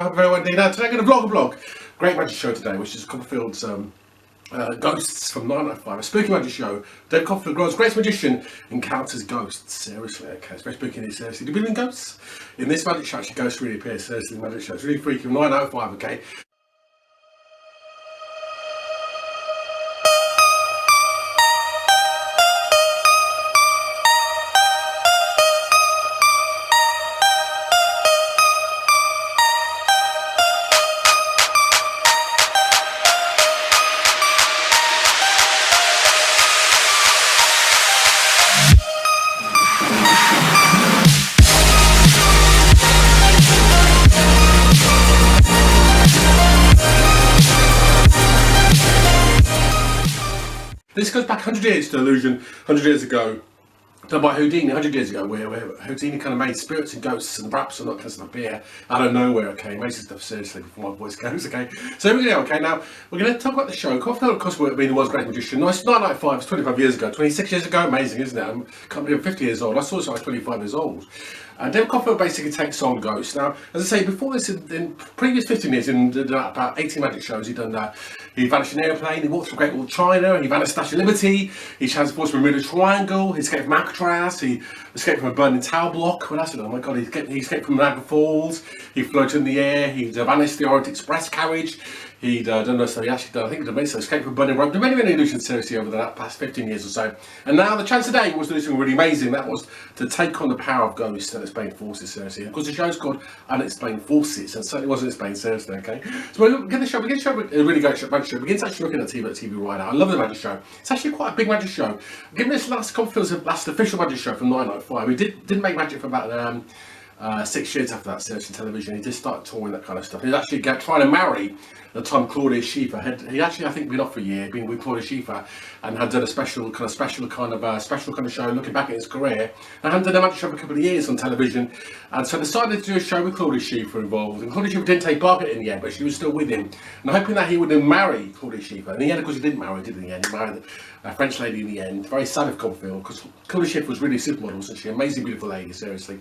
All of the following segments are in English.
Hope everyone did. Today I'm going to vlog a blog. Great magic show today, which is Copperfield's Ghosts from 905. A spooky magic show. Dave Copperfield, world's greatest magician, encounters ghosts. Seriously, okay, it's very spooky and seriously. Do you believe in ghosts? In this magic show, actually, ghosts really appear. Seriously, in the magic show. It's really freaky. 905, okay? This goes back 100 years to illusion, 100 years ago, done by Houdini 100 years ago, where Houdini kind of made spirits and ghosts and raps and that kind of stuff appear out of nowhere, okay? Amazing stuff, seriously, before my voice goes, okay? So here we go, okay? Now, we're going to talk about the show. Copperfield, of course, being the world's great magician. Nice, 1995, it's 25 years ago, 26 years ago, amazing, isn't it? I'm 50 years old. I saw this when I was 25 years old. David Copperfield basically takes on ghosts. Now, as I say, before this, in previous 15 years, in about 18 magic shows, he'd done that. He vanished in an airplane, he walked through Great Wall of China, he vanished Statue of Liberty, he transformed from Bermuda Triangle, he escaped from Alcatraz, he escaped from a burning tower block. What else? Oh my god, he escaped from Niagara Falls, he floated in the air, he vanished the Orient Express carriage, he'd done this, so he actually done, I think he'd escaped from a burning rope. There many illusions seriously over the past 15 years or so. And now the chance today was to do something really amazing. That was to take on the power of ghosts and unexplained forces seriously. Of course, the show's called Unexplained Forces, and certainly wasn't explained seriously, okay? So we'll begin the show with a really great magic show. Begins actually looking at TV right now. I love the magic show. It's actually quite a big magic show. Given this last Copperfield's last official magic show from 1995, he didn't make magic for about 6 years after that, seriously, television. He just started touring that kind of stuff. He's actually trying to marry at the time Claudia Schiffer. He actually, I think, been off for a year, been with Claudia Schiffer, and had done a special kind of show looking back at his career. And hadn't done a magic show for a couple of years on television, and so decided to do a show with Claudia Schiffer involved. And Claudia Schiffer didn't take Barclay in the end, but she was still with him, and hoping that he would then marry Claudia Schiffer. And in the end, of course, he didn't marry her, did he? In the end, he married a French lady in the end. Very sad of Copperfield, because Claudia Schiffer was really a supermodel, wasn't she? Amazing, beautiful lady, seriously.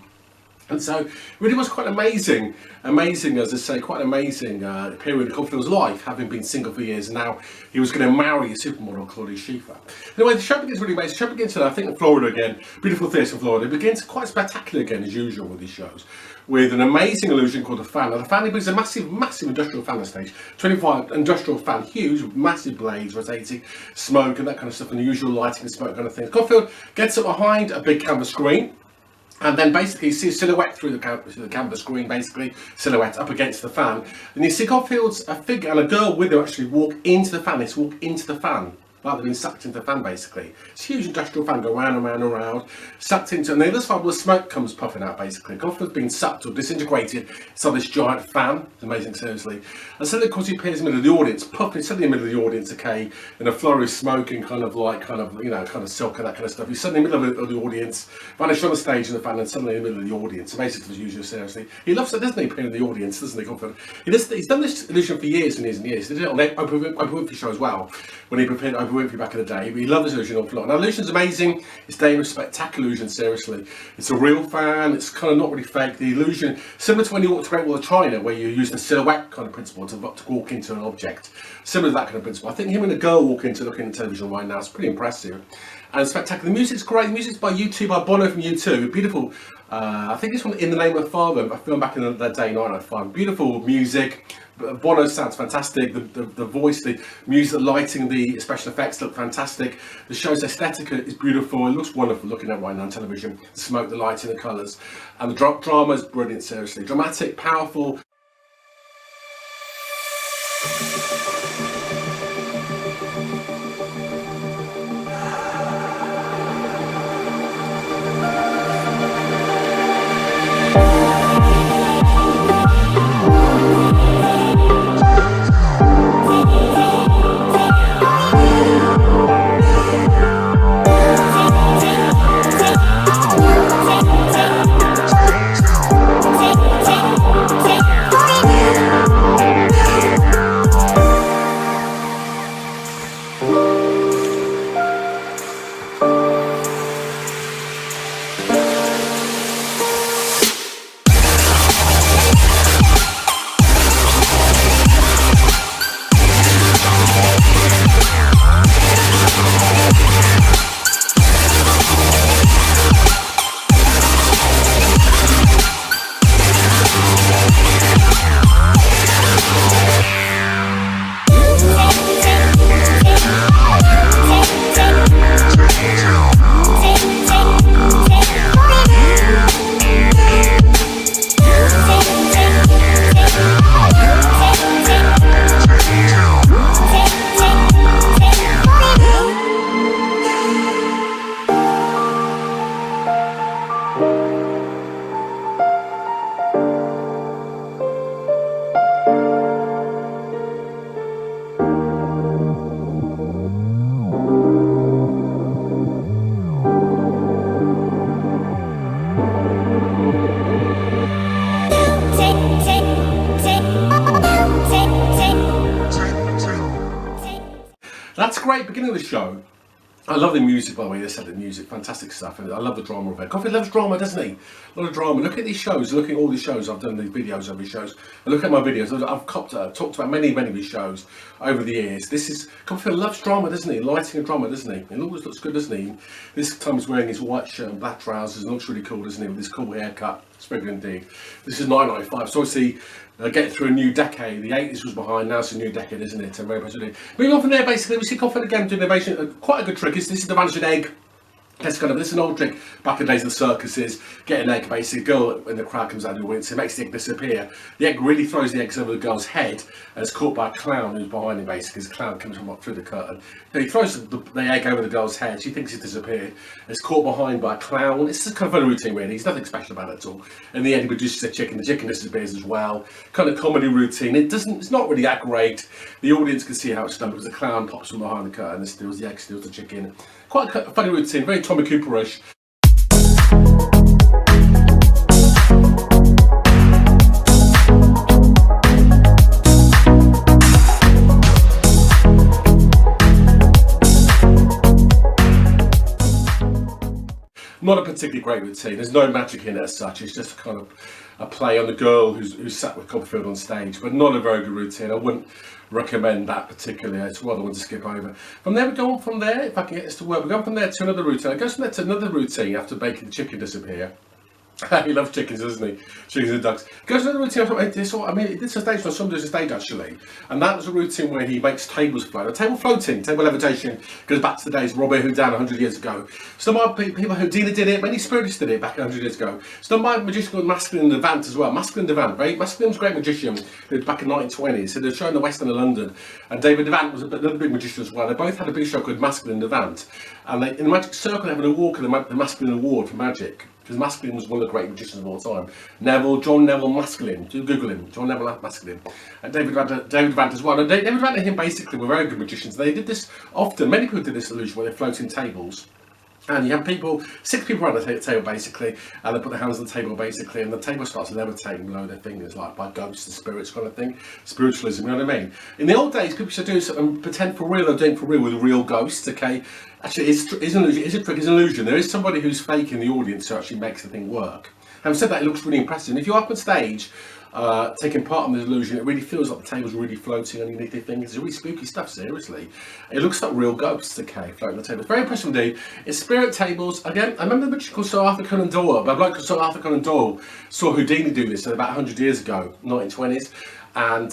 And so, it really was quite amazing, as I say, quite an amazing period of Copperfield's life, having been single for years, and now he was going to marry a supermodel, Claudia Schiffer. Anyway, the show begins really amazing. The show begins, I think, in Florida again, beautiful theatre in Florida. It begins quite spectacular again, as usual with these shows, with an amazing illusion called the fan. Now, the fan brings a massive industrial fan on stage, 25 industrial fan, huge, massive blades rotating, smoke and that kind of stuff, and the usual lighting and smoke kind of thing. Copperfield gets up behind a big canvas screen, and then basically you see a silhouette through the canvas screen, basically, silhouette up against the fan. And you see Copperfield's a figure and a girl with her actually walk into the fan. They walk into the fan, like they've been sucked into the fan, basically. It's a huge industrial fan, go round and round and round, sucked into, and the other side where the smoke comes puffing out, basically. Copperfield's been sucked or disintegrated inside this giant fan. It's amazing, seriously. And suddenly, of course, he appears in the middle of the audience, puffing suddenly in the middle of the audience, okay, in a flurry of smoke and kind of silk and that kind of stuff. He's suddenly in the middle of the audience, vanished on the stage in the fan, and suddenly in the middle of the audience. Amazing as usual, seriously. He loves it, doesn't he, appearing in the audience, doesn't he, Copperfield? He's done this illusion for years and years and years. He did it on the Oprah Winfrey show as well, when he prepared Oprah Winfrey back in the day. He loves this illusion awful lot. Now, illusion's amazing. It's dangerous, spectacular illusion, seriously. It's a real fan. It's kind of not really fake. The illusion, similar to when you walk to Great Wall of China, where you use the silhouette kind of principle to walk into an object. Similar to that kind of principle. I think him and a girl walk into looking at television right now. It's pretty impressive. And spectacular. The music's great. The music's by U2, by Bono from U2. Beautiful. I think this one, In the Name of Father, a film back in the day, 1995. Beautiful music. Bono sounds fantastic. The voice, the music, the lighting, the special effects look fantastic. The show's aesthetic is beautiful. It looks wonderful looking at right now on television. The smoke, the lighting, the colours. And the drama is brilliant, seriously. Dramatic, powerful. great beginning of the show. I love the music, by the way. They said the music, fantastic stuff, and I love the drama of it. Copperfield loves drama, doesn't he? A lot of drama. Look at these shows. Look at all these shows. I've done these videos of these shows. And look at my videos. I've talked about many of these shows over the years. Copperfield loves drama, doesn't he? Lighting and drama, doesn't he? It always looks good, doesn't he? This time he's wearing his white shirt and black trousers. It looks really cool, doesn't he? With this cool haircut. It's very good indeed. This is 1995. So obviously, getting through a new decade. The 80s was behind, now it's a new decade, isn't it? Very positive. Moving on from there, basically, we see Copperfield again doing innovation. Quite a good trick. This is the vanishing egg. This is an old trick back in the days of the circuses. Get an egg, basically, a girl when the crowd comes out of the audience, it makes the egg disappear. The egg really throws the eggs over the girl's head and it's caught by a clown who's behind him, basically, because the clown comes from through the curtain. He throws the egg over the girl's head, she thinks it disappeared. It's caught behind by a clown. It's just kind of a routine, really. There's nothing special about it at all. In the end, he produces the chicken disappears as well. Kind of comedy routine. It's not really that great. The audience can see how it's done because the clown pops from behind the curtain and steals the egg, steals the chicken. Quite a funny routine, very Tommy Cooperish. Not a particularly great routine. There's no magic in it as such. It's just kind of a play on the girl who's sat with Copperfield on stage, but not a very good routine. I wouldn't recommend that particularly. It's rather one to skip over. From there, we go on from there. If I can get this to work, we go on from there to another routine. It goes from there to another routine after making the chicken disappear. He loves chickens, doesn't he? Chickens and ducks. Goes to another routine. It's a stage on Sunday's stage actually, and that was a routine where he makes tables float. A table floating, table levitation goes back to the days of Robin Hood down 100 years ago. Some people Houdini did it, many spiritists did it back 100 years ago. Some magicians called Masculine Devant as well. Masculine Devant, very Masculine was a great magician back in the 1920s. So they were shown in the West End of London, and David Devant was another big magician as well. They both had a big show called Masculine Devant, and in the Magic Circle they have an award called the Masculine Award for Magic. Because Masculine was one of the great magicians of all time. John Neville Masculine. Do Google him. John Neville Masculine. And David Devant as well. And David Devant and him basically were very good magicians. They did this often. Many people did this illusion where they float in tables. And you have 6 people around the table basically, and they put their hands on the table basically, and the table starts levitating below their fingers, like by ghosts and spirits kind of thing. Spiritualism, you know what I mean? In the old days, people used to do something, pretend for real, they're doing for real with real ghosts, okay? Actually, it's an illusion, it's a trick, it's an illusion. There is somebody who's fake in the audience who actually makes the thing work. Having said that, it looks really impressive. And if you're up on stage, taking part in the illusion, it really feels like the table's really floating underneath your fingers. It's really spooky stuff, seriously. It looks like real ghosts, okay, floating on the table. It's very impressive indeed. It's spirit tables. Again, I remember the magician called Sir Arthur Conan Doyle, but a bloke called Sir Arthur Conan Doyle saw Houdini do this about 100 years ago, 1920s. And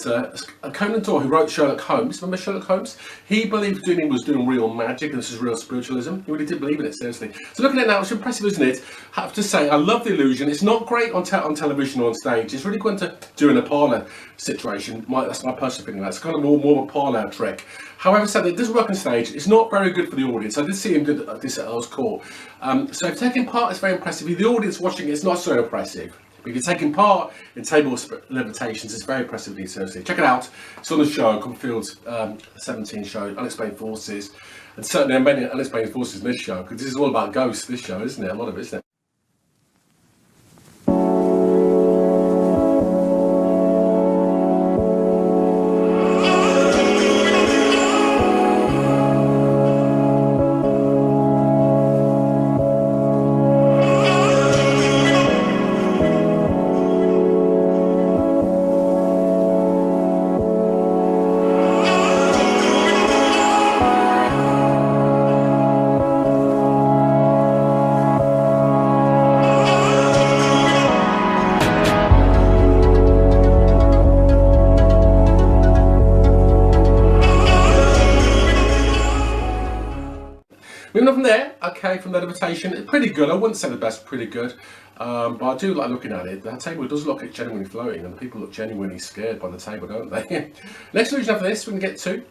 Conan Doyle, who wrote Sherlock Holmes, remember Sherlock Holmes? He believed Houdini was doing real magic, and this is real spiritualism. He really did believe in it, seriously. So looking at it now, it's impressive, isn't it? I have to say, I love the illusion. It's not great on television or on stage. It's really going to do in a parlour situation. That's my personal opinion. That's kind of more of a parlour trick. However, said it doesn't work on stage. It's not very good for the audience. I did see him do this at Earl's Court. So if taking part is very impressive. If the audience watching it's not so impressive. But if you're taking part in table levitations, it's very impressive, seriously. Check it out. It's on the show, Copperfield's 17 show, Unexplained Forces. And certainly there are many unexplained forces in this show, because this is all about ghosts, this show, isn't it? A lot of it, isn't it? Moving on from there, okay, from the levitation, it's pretty good. I wouldn't say the best, pretty good. But I do like looking at it. The table does look genuinely floating, and the people look genuinely scared by the table, don't they? Next illusion after this we can get to,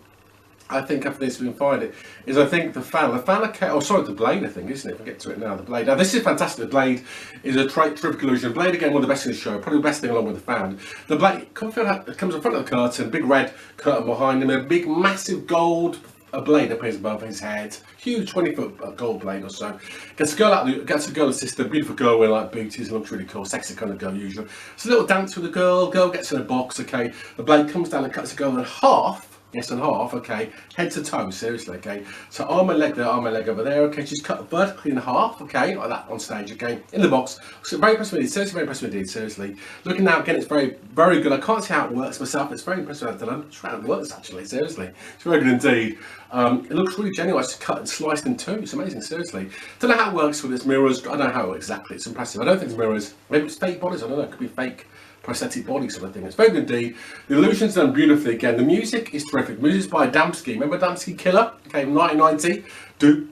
I think after this we can find it, is I think the fan, the blade, I think, isn't it? If I get to it now, the blade. Now this is fantastic. The blade is a terrific illusion. Blade, again, one of the best in the show, probably the best thing along with the fan. The blade comes in front of the curtain, big red curtain behind him, a big massive gold blade appears above his head, huge 20-foot gold blade or so. Gets a girl assistant, beautiful girl wearing like booties, looks really cool, sexy kind of girl usual. It's a little dance with the girl gets in a box, okay. The blade comes down and cuts the girl in half, yes and half, okay, head to toe, seriously, okay. So arm and leg there, arm and leg over there, okay, she's cut vertically in half, okay, like that on stage, okay, in the box. So very impressive indeed, seriously, very impressive indeed, seriously. Looking now, again, it's very, very good. I can't see how it works myself, it's very impressive how it's done. It's how it works, actually, seriously. It's very good indeed. It looks really genuine, it's cut and sliced in two, it's amazing, seriously. Don't know how it works with its mirrors, I don't know how exactly, it's impressive. I don't think it's mirrors, maybe it's fake bodies, I don't know, it could be fake prosthetic body sort of thing. It's very good indeed. The illusion's done beautifully again. The music is terrific. Music's by Damsky. Remember Damsky Killer? Okay, 1990. Do.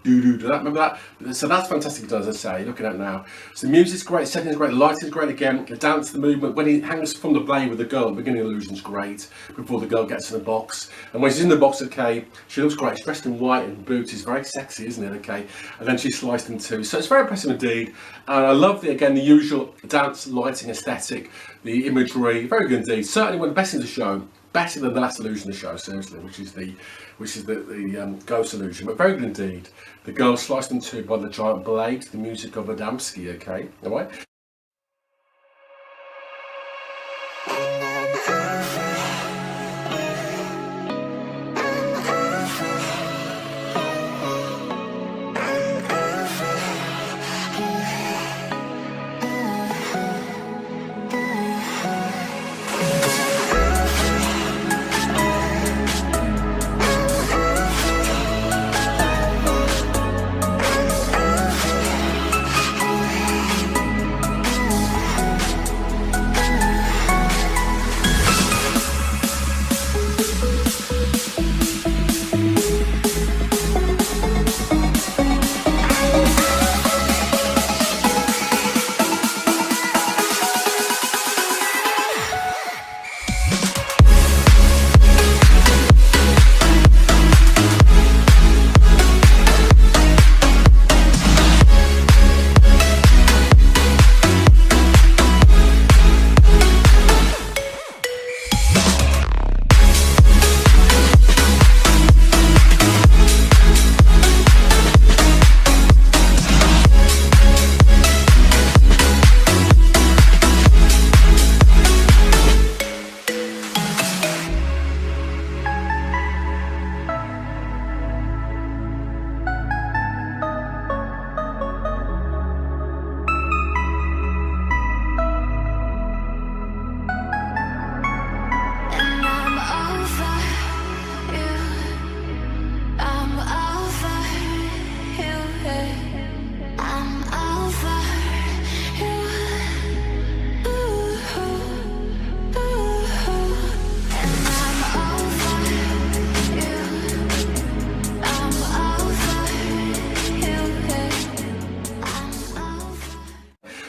Remember that? So that's fantastic, as I say. Looking at it now. So the music's great, setting's great, the lighting's great again. The dance, the movement. When he hangs from the blade with the girl, the beginning illusion's great. Before the girl gets in the box, and when she's in the box, okay, she looks great. She's dressed in white and boots. It's very sexy, isn't it? Okay, and then she's sliced in two. So it's very impressive indeed. And I love the usual dance, lighting, aesthetic, the imagery. Very good indeed. Certainly one of the best in the show. Better than the last illusion of the show, seriously, which is the ghost illusion, but very good indeed. The girl sliced in two by the giant blade, the music of Adamski, okay, alright?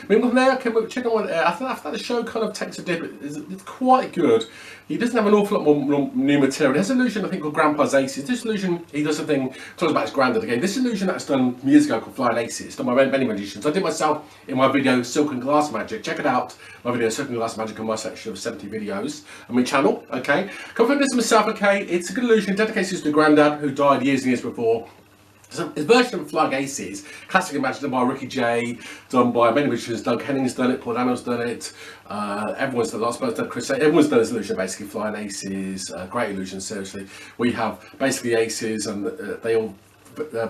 I mean, from there, okay, we're checking on. After the show kind of takes a dip, it's quite good. He doesn't have an awful lot more new material. He has an illusion, I think, called Grandpa's Aces. This illusion, he does something, talks about his granddad again. This illusion that's done years ago called Flying Aces, done by many magicians. I did myself in my video, Silk and Glass Magic. Check it out, my video, Silk and Glass Magic, on my section of 70 videos on my channel, okay? Confirm this myself, okay? It's a good illusion, dedicated to the granddad who died years and years before. So his version of Flying Aces, classic magic done by Ricky J, done by many magicians. Doug Henning's done it, Paul Daniels done it, everyone's done it, last person, Chris, everyone's done this illusion basically, Flying Aces, great illusion, seriously. We have basically aces and they all,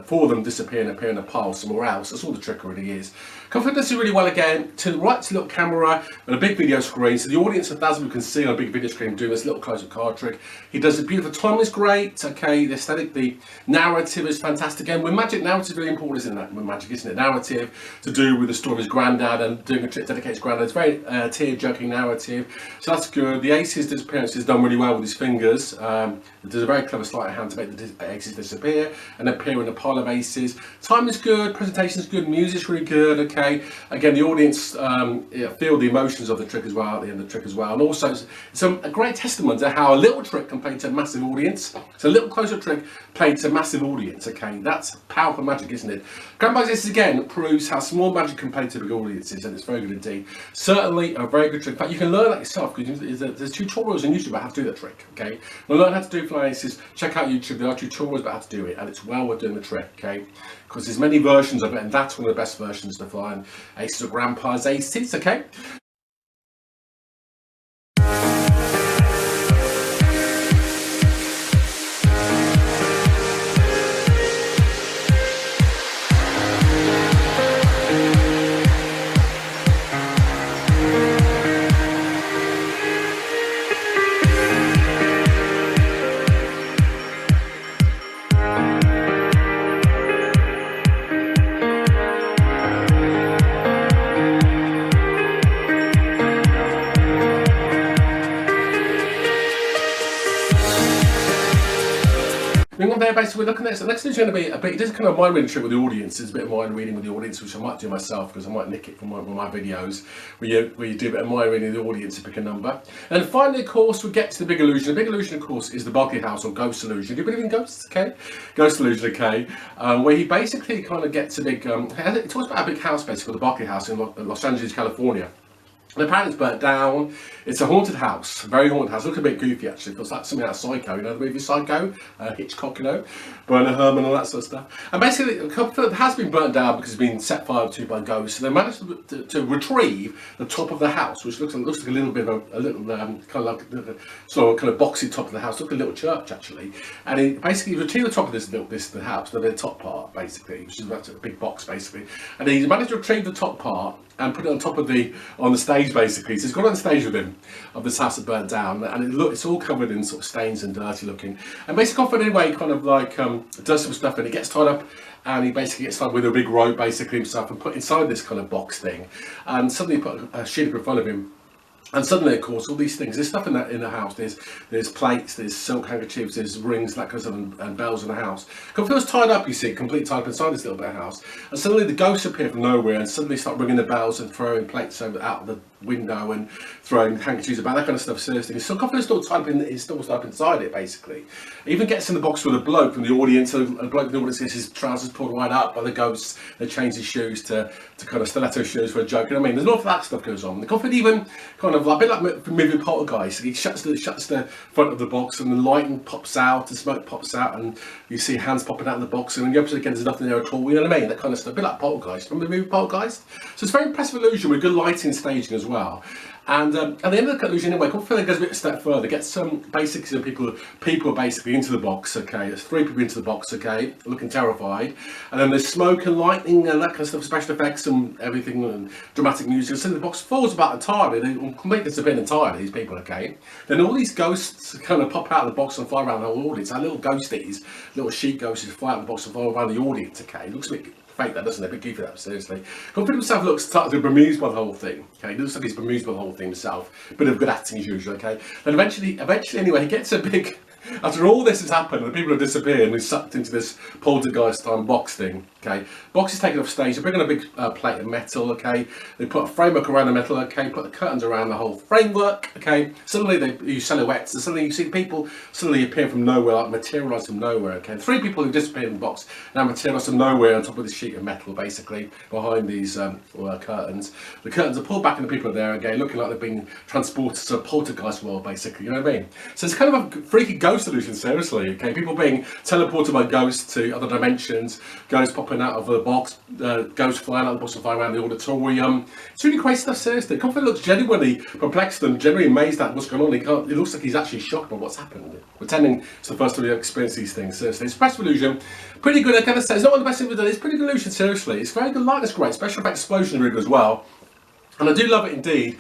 four of them disappear and appear in a pile somewhere else. That's all the trick really is. Confirm does it really well again. To the right, to a little camera and a big video screen. So the audience of Dazzle can see on a big video screen doing this little close-up card trick. He does a beautiful timing is great. Okay, the aesthetic, the narrative is fantastic. Again, with magic, narrative is really important, isn't it? With magic, isn't it? Narrative to do with the story of his granddad and doing a trick dedicated to his granddad. It's very tear-jerking narrative. So that's good. The aces disappearance is done really well with his fingers. There's a very clever sleight of hand to make the aces disappear and appear in a pile of aces. Time is good, presentation is good, music's really good, okay. Again, the audience feel the emotions of the trick as well, at the end of the trick as well. And also, it's a great testament to how a little trick can play to a massive audience. So a little close-up trick played to a massive audience, okay. That's powerful magic, isn't it? Grandpa's Aces again proves how small magic can play to big audiences, and it's very good indeed. Certainly a very good trick. In fact, you can learn that yourself, because there's tutorials on YouTube about how to do that trick, okay. To learn how to do Flying Aces, check out YouTube. There are tutorials about how to do it, and it's well worth doing the trick, okay. Because there's many versions of it, and that's one of the best versions to Flying Aces of Grandpa's Aces, okay. Moving on there, basically, we're looking at, so next is going to be a bit, it is kind of mind reading trick with the audience. There's a bit of mind reading with the audience, which I might do myself, because I might nick it from one of my videos, where you do a bit of mind reading with the audience to pick a number. And then finally, of course, we get to the big illusion. The big illusion, of course, is the Barclay house, or ghost illusion. Do you believe in ghosts? Okay. Ghost illusion, okay. Where he basically kind of gets a big, it talks about a big house, basically, called the Barclay house in Los Angeles, California. And apparently it's burnt down. It's a haunted house, very haunted house. It looks a bit goofy actually. It feels like something out of Psycho, you know, the movie Psycho, Hitchcock, you know, Bernard Herrmann, all that sort of stuff. And basically, it has been burnt down because it's been set fire to by ghosts. So they managed to retrieve the top of the house, which looks like a little bit of a little kind of like sort of kind of boxy top of the house. Looks like a little church actually. And he basically retrieved the top of the house, the top part basically, which is a big box basically. And he managed to retrieve the top part and put it on top of on the stage basically. So he's got on stage with him of this house that burnt down, and it's all covered in sort of stains and dirty looking. And basically, often anyway, he kind of like does some stuff, and he gets tied up, and he basically gets tied with a big rope basically himself and put inside this kind of box thing. And suddenly put a sheet in front of him. And suddenly, of course, all these things, there's stuff in the house, there's plates, there's silk handkerchiefs, there's rings, that kind of stuff, and bells in the house. Copperfield's tied up, you see, completely tied up inside this little bit of house. And suddenly the ghosts appear from nowhere and suddenly start ringing the bells and throwing plates out the window and throwing handkerchiefs about, that kind of stuff, seriously. So Copperfield's still tied up inside it, basically. He even gets in the box with a bloke from the audience, and a bloke from the audience gets his trousers pulled right up by the ghosts. They change his shoes to kind of stiletto shoes for a joke, you know what I mean? There's an awful lot of that stuff goes on. The Copperfield even kind of, like, a bit like moving poltergeist, he shuts the front of the box and the lighting pops out, the smoke pops out, and you see hands popping out of the box, and when you open it again there's nothing there at all, you know what I mean? That kind of stuff, a bit like poltergeist. Remember the movie Poltergeist? So it's a very impressive illusion with good lighting and staging as well. And at the end of the illusion anyway, Copperfield goes a step further, gets some basically people basically into the box, okay, there's 3 people into the box, okay, looking terrified, and then there's smoke and lightning and that kind of stuff, special effects and everything, and dramatic music, and suddenly the box falls apart entirely, they completely disappear entirely, these people, okay. Then all these ghosts kind of pop out of the box and fly around the whole audience, like little ghosties, little sheep ghosts fly out of the box and fly around the audience, okay, it looks a bit fake, that doesn't it? A bit goofy, that, seriously. Copperfield himself looks starting to be bemused by the whole thing. Okay, he looks like he's bemused by the whole thing himself. Bit of good acting as usual. Okay, then eventually anyway, he gets a big. After all this has happened and the people have disappeared and he's sucked into this poltergeist time box thing, okay, box is taken off stage, they bring on a big plate of metal, okay, they put a framework around the metal, okay, put the curtains around the whole framework, okay, suddenly they use silhouettes and suddenly you see people suddenly appear from nowhere, like materialise from nowhere, okay, 3 people who disappeared in the box now materialise from nowhere on top of this sheet of metal basically, behind these curtains. The curtains are pulled back and the people are there again, looking like they've been transported to a poltergeist world basically, you know what I mean? So it's kind of a freaky ghost illusion, seriously, okay, people being teleported by ghosts to other dimensions, ghosts popping out of the box, ghosts flying out of the box and flying around the auditorium. It's really crazy stuff, seriously. Copperfield looks genuinely perplexed and genuinely amazed at what's going on. It looks like he's actually shocked by what's happened, pretending it's the first time he's experienced these things, seriously. It's a impressive illusion, pretty good, I gotta say, it's not one of the best things we've done, it's pretty good illusion, seriously. It's very good light, it's great, special effects explosion really good as well, and I do love it indeed.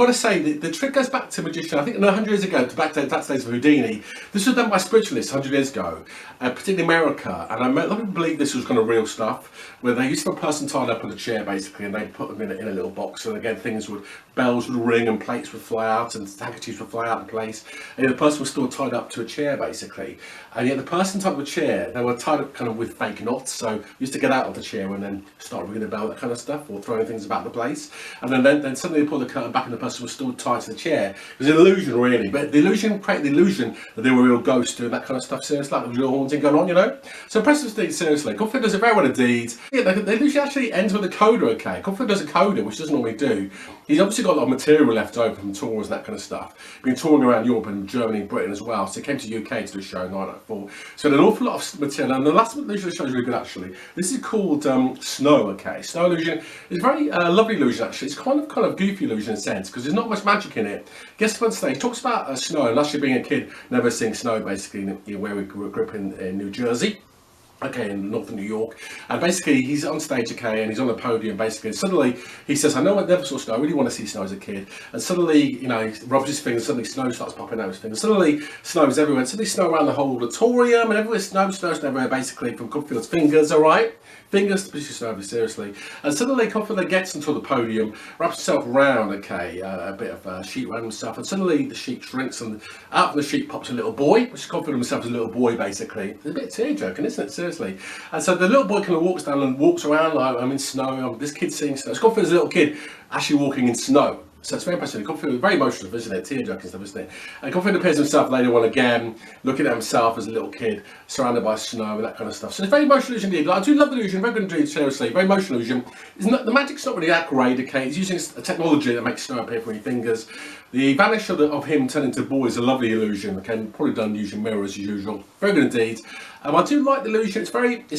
got to say, the trick goes back to magician. I think 100 years ago, back to that days of Houdini. This was done by spiritualists 100 years ago, particularly America. And a lot of people believe this was kind of real stuff, where they used to have a person tied up on a chair basically, and they'd put them in a little box. And again, bells would ring and plates would fly out and handkerchiefs would fly out of place. And the person was still tied up to a chair basically. And yet the person tied up to a chair, they were tied up kind of with fake knots. So you used to get out of the chair and then start ringing the bell, that kind of stuff, or throwing things about the place. And then suddenly they pulled the curtain back and the person was still tied to the chair. It was an illusion really, but the illusion created the illusion that they were real ghosts doing that kind of stuff, seriously, like there was real haunting going on, you know? So impressive thing, seriously. Copperfield does a very well indeed. Yeah, the illusion actually ends with a coda, okay? Copperfield does a coda, which doesn't normally do. He's obviously got a lot of material left over from tours and that kind of stuff. Been touring around Europe and Germany and Britain as well, so he came to the UK to do a show in 1994. So an awful lot of material, and the last illusion of the show is really good actually. This is called Snow, okay? Snow illusion is a very lovely illusion actually. It's kind of goofy illusion in a sense, because there's not much magic in it. Guest on stage talks about snow, and actually being a kid, never seeing snow basically, where we grew up in New Jersey. Okay, in northern New York, and basically he's on stage, okay, and he's on the podium basically, and suddenly he says, I know I never saw snow, I really want to see snow as a kid, and suddenly, you know, he rubs his fingers, suddenly snow starts popping out of his fingers, suddenly snow's everywhere, and suddenly snow around the whole auditorium, and everywhere snow's everywhere basically, from Copperfield's fingers, alright? Fingers, especially snow, seriously. And suddenly Copperfield gets onto the podium, wraps himself around, okay, a bit of a sheet around himself, and suddenly the sheet shrinks, and out of the sheet pops a little boy, which is Copperfield himself as a little boy, basically. It's a bit tear-jerking, isn't it, seriously? And so the little boy kind of walks down and walks around like, I'm in snow, this kid's seeing snow. It's Copperfield as a little kid actually walking in snow. So it's very impressive. Copperfield is very emotional, isn't it? Tear-jerking stuff, isn't it? And Copperfield appears himself later on again, looking at himself as a little kid, surrounded by snow and that kind of stuff. So it's very emotional illusion indeed. Like, I do love the illusion, very good indeed, seriously. Very emotional illusion. The magic's not really that great, okay? He's using a technology that makes snow appear from your fingers. The vanish of him turning to boy is a lovely illusion, okay? Probably done using mirrors as usual. Very good indeed. I do like the illusion. It's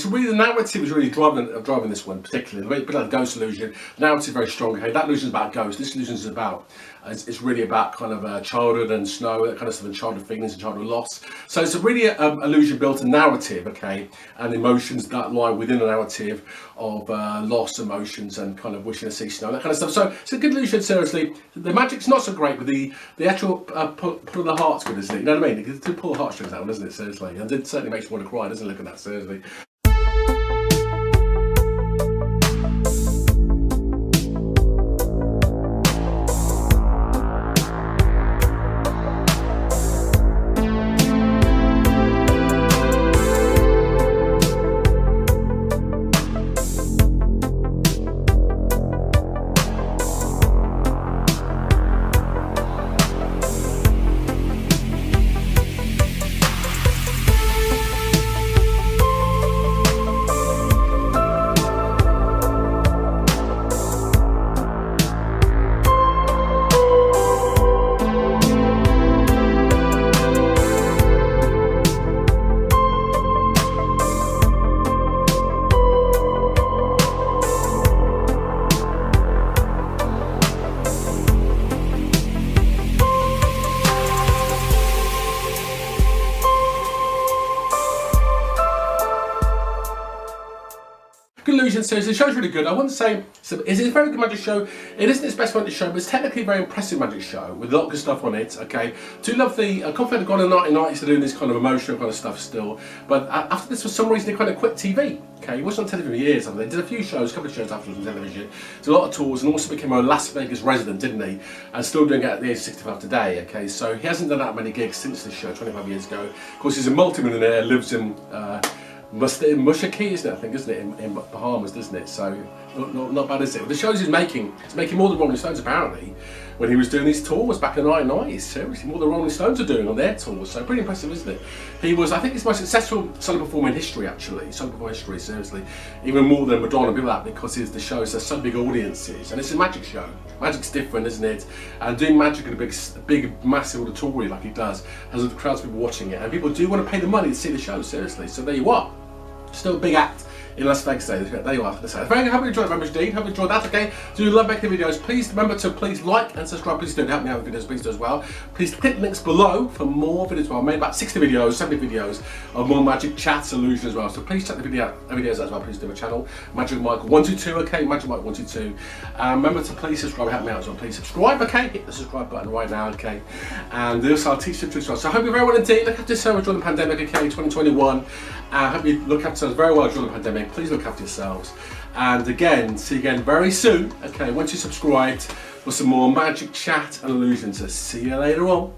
really, the narrative is really driving this one particularly. A bit like the ghost illusion. The narrative is very strong. Okay, that illusion is about ghosts. This illusion is about. It's really about kind of childhood and snow, that kind of stuff, and childhood feelings and childhood loss. So it's a really illusion built a narrative, okay, and emotions that lie within the narrative of loss, emotions, and kind of wishing to see snow, that kind of stuff. So it's a good illusion, seriously. The magic's not so great, but the actual pull of the heart's good, isn't it? You know what I mean? It can pull the heartstrings out, doesn't it? Seriously, and it certainly makes you want to cry, doesn't it? Look at that, seriously. Good illusion series. The show's really good. I wouldn't say it's a very good magic show. It isn't its best magic show, but it's technically a very impressive magic show with a lot of good stuff on it. Okay, do love the Copperfield had gone in the 1990s to doing this kind of emotional kind of stuff still, but after this, for some reason, they kind of quit TV. Okay, he wasn't on television for years. I mean, they did a few shows, a couple of shows afterwards on television, did a lot of tours, and also became a Las Vegas resident, didn't he? And still doing it at the age of 65 today. Okay, so he hasn't done that many gigs since this show 25 years ago. Of course, he's a multi-millionaire, lives in Mushaki, isn't it? I think, isn't it, in Bahamas, doesn't it? So not bad, is it? The shows he's making more than Rolling Stones apparently when he was doing these tours back in the 1990s. Seriously, more than Rolling Stones are doing on their tours. So pretty impressive, isn't it? He was, I think, his most successful solo performer in history, actually. Solo performer history, seriously, even more than Madonna and people like that, because the shows are so big audiences, and it's a magic show. Magic's different, isn't it? And doing magic in a big, massive auditorium like he does has crowds of people watching it, and people do want to pay the money to see the show. Seriously, so there you are. Still a big act in Las Vegas today. There you are. Very happy you enjoyed that, Dean. Hope you enjoyed that, okay? Do you love making videos? Please remember to like and subscribe. Please do help me out with videos, please do as well. Please click links below for more videos as well. I made about 60 videos, 70 videos of more magic chats, illusion as well. So please check the videos as well. Please do my channel, Magicalmike 122, okay? Magicalmike 122. Remember to please subscribe, help me out as well. Please subscribe, okay? Hit the subscribe button right now, okay? And also I'll teach you tricks as well. So I hope you're very well indeed. Look after yourself during the pandemic, okay? 2021. I hope you look after yourselves very well during the pandemic. Please look after yourselves. And again, see you again very soon, okay? Once you subscribed for some more magic chat and illusions. So see you later on.